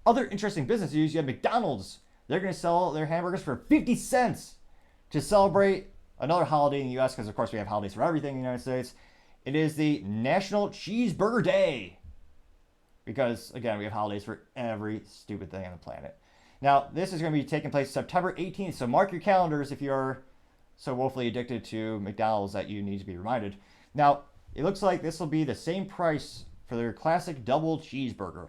Other interesting business news, you have McDonald's. They're going to sell their hamburgers for 50 cents to celebrate another holiday in the U.S. because, of course, we have holidays for everything in the United States. It is the National Cheeseburger Day because, again, we have holidays for every stupid thing on the planet. Now, this is going to be taking place September 18th, so mark your calendars if you're so woefully addicted to McDonald's that you need to be reminded. Now, it looks like this will be the same price for their classic double cheeseburger.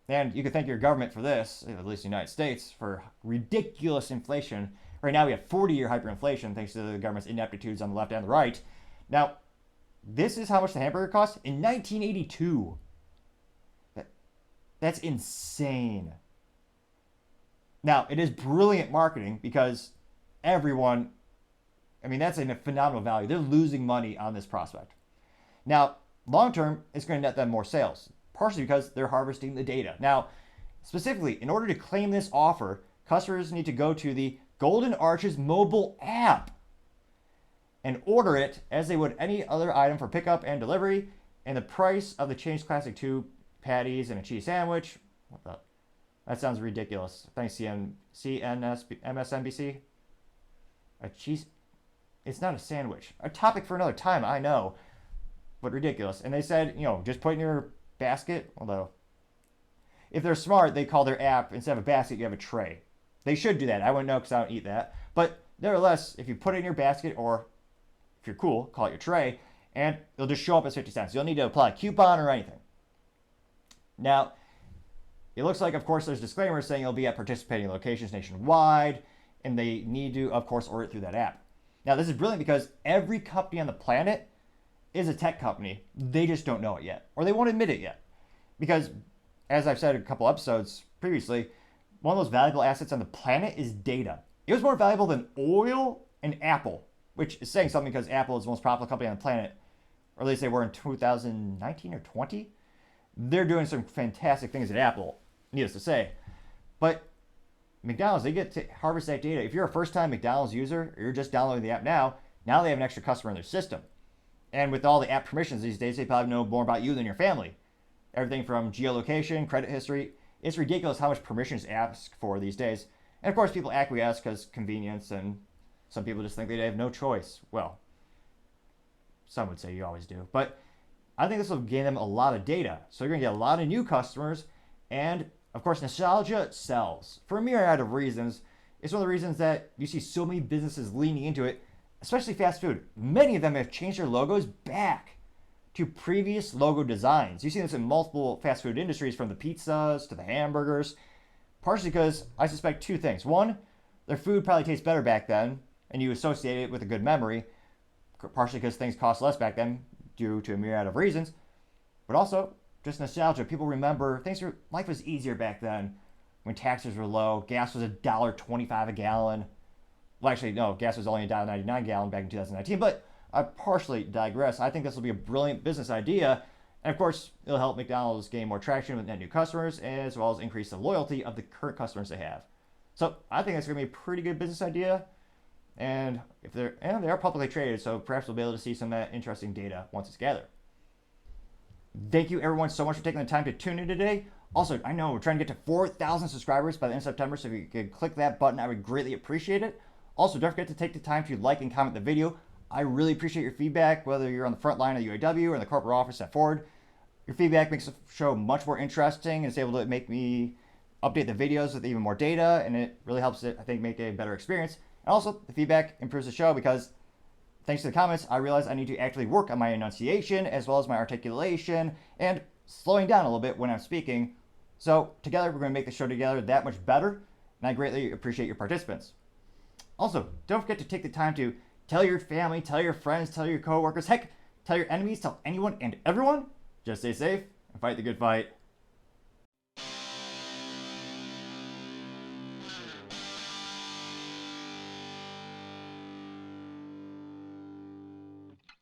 And you can thank your government for this, at least the United States, for ridiculous inflation. Right now we have 40-year hyperinflation thanks to the government's ineptitudes on the left and the right. Now, this is how much the hamburger cost in 1982. That's insane. Now, it is brilliant marketing because everyone, that's a phenomenal value. They're losing money on this prospect. Now, long term, it's going to net them more sales, partially because they're harvesting the data. Now, specifically, in order to claim this offer, customers need to go to the Golden Arches mobile app and order it as they would any other item for pickup and delivery, and the price of the changed classic 2 patties and a cheese sandwich. What the? That sounds ridiculous. Thanks, MSNBC. A cheese. It's not a sandwich. A topic for another time, I know, but ridiculous. And they said, just put in your basket. Although, if they're smart, they call their app, instead of a basket, you have a tray. They should do that. I wouldn't know because I don't eat that. But nevertheless, if you put it in your basket, or if you're cool, call it your tray, and it'll just show up as 50 cents. You don't need to apply a coupon or anything. Now, it looks like, of course, there's disclaimers saying it'll be at participating locations nationwide, and they need to, of course, order it through that app. Now, this is brilliant because every company on the planet is a tech company. They just don't know it yet, or they won't admit it yet. Because, as I've said a couple episodes previously, one of those valuable assets on the planet is data. It was more valuable than oil and Apple, which is saying something because Apple is the most profitable company on the planet, or at least they were in 2019 or 20. They're doing some fantastic things at Apple, needless to say. But McDonald's, they get to harvest that data. If you're a first-time McDonald's user, or you're just downloading the app now they have an extra customer in their system. And with all the app permissions these days, they probably know more about you than your family. Everything from geolocation, credit history. It's ridiculous how much permissions ask for these days. And of course, people acquiesce because convenience, and some people just think they have no choice. Well, some would say you always do. But I think this will gain them a lot of data. So you're going to get a lot of new customers. And of course, nostalgia sells for a myriad of reasons. It's one of the reasons that you see so many businesses leaning into it, especially fast food. Many of them have changed their logos back to previous logo designs. You see this in multiple fast food industries, from the pizzas to the hamburgers, partially because I suspect two things. One, their food probably tastes better back then, and you associate it with a good memory, partially because things cost less back then due to a myriad of reasons, but also just nostalgia. People remember life was easier back then when taxes were low. Gas was $1.25 a gallon. Well, actually, no, gas was only $1.99 a gallon back in 2019, but I partially digress. I think this will be a brilliant business idea. And of course, it'll help McDonald's gain more traction with net new customers, as well as increase the loyalty of the current customers they have. So I think it's going to be a pretty good business idea. And they are publicly traded, so perhaps we'll be able to see some of that interesting data once it's gathered. Thank you everyone so much for taking the time to tune in today. Also, I know we're trying to get to 4,000 subscribers by the end of September, so if you could click that button, I would greatly appreciate it. Also, don't forget to take the time to like and comment the video. I really appreciate your feedback, whether you're on the front line of the UAW or in the corporate office at Ford. Your feedback makes the show much more interesting, and it's able to make me update the videos with even more data, and it really helps it, I think, make a better experience. And also, the feedback improves the show because, thanks to the comments, I realize I need to actually work on my enunciation as well as my articulation and slowing down a little bit when I'm speaking. So together, we're going to make the show together that much better, and I greatly appreciate your participants. Also, don't forget to take the time to tell your family, tell your friends, tell your coworkers, heck, tell your enemies, tell anyone and everyone. Just stay safe and fight the good fight.